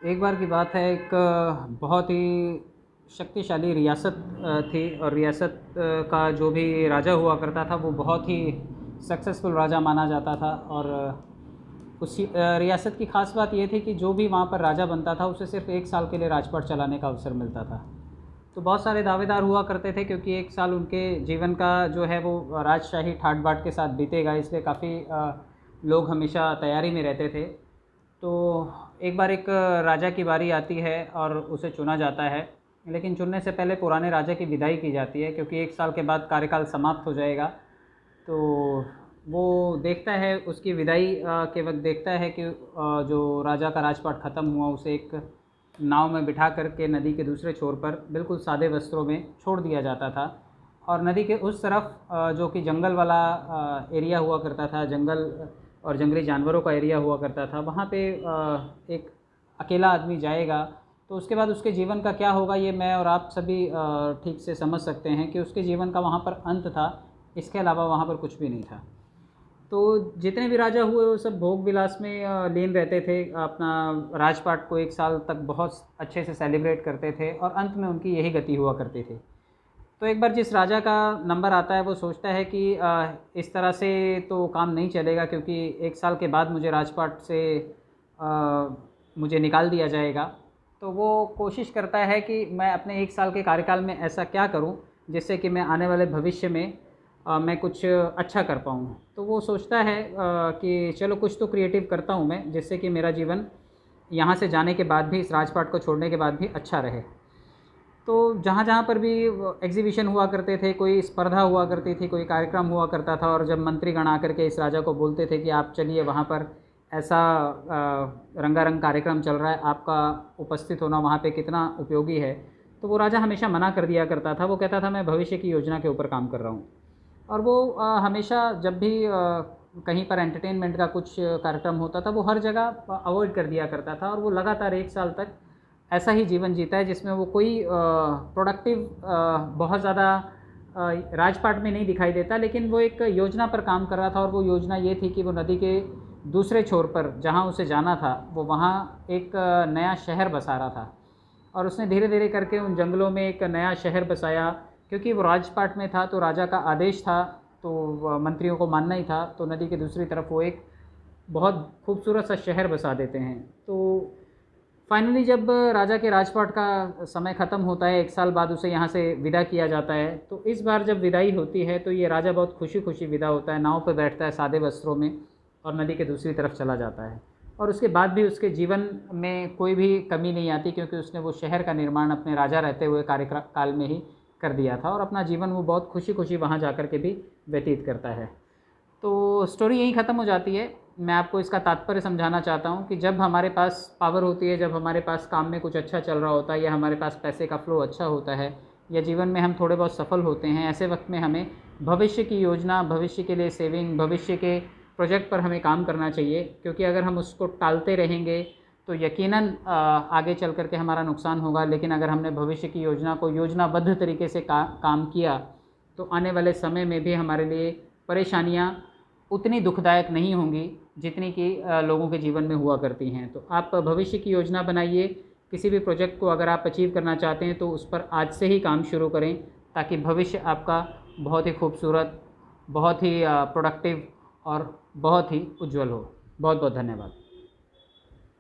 एक बार की बात है, एक बहुत ही शक्तिशाली रियासत थी, और रियासत का जो भी राजा हुआ करता था वो बहुत ही सक्सेसफुल राजा माना जाता था। और उस रियासत की ख़ास बात ये थी कि जो भी वहाँ पर राजा बनता था उसे सिर्फ़ 1 साल के लिए राजपाट चलाने का अवसर मिलता था। तो बहुत सारे दावेदार हुआ करते थे, क्योंकि 1 साल उनके जीवन का जो है वो राजशाही ठाट बाट के साथ बीतेगा, इसलिए काफ़ी लोग हमेशा तैयारी में रहते थे। तो एक बार एक राजा की बारी आती है और उसे चुना जाता है, लेकिन चुनने से पहले पुराने राजा की विदाई की जाती है, क्योंकि 1 साल के बाद कार्यकाल समाप्त हो जाएगा। तो वो देखता है, उसकी विदाई के वक्त देखता है कि जो राजा का राजपाट ख़त्म हुआ उसे एक नाव में बिठा करके नदी के दूसरे छोर पर बिल्कुल सादे वस्त्रों में छोड़ दिया जाता था। और नदी के उस तरफ जो कि जंगल वाला एरिया हुआ करता था, जंगल और जंगली जानवरों का एरिया हुआ करता था, वहाँ पे एक अकेला आदमी जाएगा। तो उसके बाद उसके जीवन का क्या होगा, ये मैं और आप सभी ठीक से समझ सकते हैं कि उसके जीवन का वहाँ पर अंत था। इसके अलावा वहाँ पर कुछ भी नहीं था। तो जितने भी राजा हुए वो सब भोग विलास में लीन रहते थे, अपना राजपाट को 1 साल तक बहुत अच्छे से सेलिब्रेट करते थे, और अंत में उनकी यही गति हुआ करती थी। तो एक बार जिस राजा का नंबर आता है वो सोचता है कि इस तरह से तो काम नहीं चलेगा, क्योंकि 1 साल के बाद मुझे राजपाट से मुझे निकाल दिया जाएगा। तो वो कोशिश करता है कि मैं अपने 1 साल के कार्यकाल में ऐसा क्या करूं जिससे कि मैं आने वाले भविष्य में मैं कुछ अच्छा कर पाऊँ। तो वो सोचता है कि चलो कुछ तो क्रिएटिव करता हूँ मैं, जिससे कि मेरा जीवन यहाँ से जाने के बाद भी, इस राजपाट को छोड़ने के बाद भी अच्छा रहे। तो जहाँ-जहाँ पर भी एग्ज़िबिशन हुआ करते थे, कोई स्पर्धा हुआ करती थी, कोई कार्यक्रम हुआ करता था, और जब मंत्रीगण आकर के इस राजा को बोलते थे कि आप चलिए वहाँ पर ऐसा रंगारंग कार्यक्रम चल रहा है, आपका उपस्थित होना वहाँ पे कितना उपयोगी है, तो वो राजा हमेशा मना कर दिया करता था। वो कहता था मैं भविष्य की योजना के ऊपर काम कर रहा हूँ। और वो हमेशा जब भी कहीं पर एंटरटेनमेंट का कुछ कार्यक्रम होता था, वो हर जगह अवॉइड कर दिया करता था, और वो लगातार 1 साल तक ऐसा ही जीवन जीता है जिसमें वो कोई प्रोडक्टिव बहुत ज़्यादा राजपाट में नहीं दिखाई देता, लेकिन वो एक योजना पर काम कर रहा था। और वो योजना ये थी कि वो नदी के दूसरे छोर पर जहाँ उसे जाना था, वो वहाँ एक नया शहर बसा रहा था। और उसने धीरे धीरे करके उन जंगलों में एक नया शहर बसाया, क्योंकि वो राजपाट में था तो राजा का आदेश था, तो मंत्रियों को मानना ही था। तो नदी के दूसरी तरफ वो एक बहुत खूबसूरत सा शहर बसा देते हैं। तो फाइनली जब राजा के राजपाट का समय ख़त्म होता है, 1 साल बाद उसे यहाँ से विदा किया जाता है। तो इस बार जब विदाई होती है तो ये राजा बहुत खुशी खुशी विदा होता है, नाव पर बैठता है सादे वस्त्रों में, और नदी के दूसरी तरफ चला जाता है। और उसके बाद भी उसके जीवन में कोई भी कमी नहीं आती, क्योंकि उसने वो शहर का निर्माण अपने राजा रहते हुए कार्यकाल में ही कर दिया था, और अपना जीवन वो बहुत खुशी खुशी वहाँ जा कर के भी व्यतीत करता है। तो स्टोरी यहीं ख़त्म हो जाती है। मैं आपको इसका तात्पर्य समझाना चाहता हूँ कि जब हमारे पास पावर होती है, जब हमारे पास काम में कुछ अच्छा चल रहा होता है, या हमारे पास पैसे का फ्लो अच्छा होता है, या जीवन में हम थोड़े बहुत सफल होते हैं, ऐसे वक्त में हमें भविष्य की योजना, भविष्य के लिए सेविंग, भविष्य के प्रोजेक्ट पर हमें काम करना चाहिए। क्योंकि अगर हम उसको टालते रहेंगे तो यकीनन आगे चल कर के हमारा नुकसान होगा। लेकिन अगर हमने भविष्य की योजना को योजनाबद्ध तरीके से काम किया, तो आने वाले समय में भी हमारे लिए परेशानियाँ उतनी दुखदायक नहीं होंगी जितनी कि लोगों के जीवन में हुआ करती हैं। तो आप भविष्य की योजना बनाइए। किसी भी प्रोजेक्ट को अगर आप अचीव करना चाहते हैं तो उस पर आज से ही काम शुरू करें, ताकि भविष्य आपका बहुत ही खूबसूरत, बहुत ही प्रोडक्टिव और बहुत ही उज्जवल हो। बहुत बहुत धन्यवाद।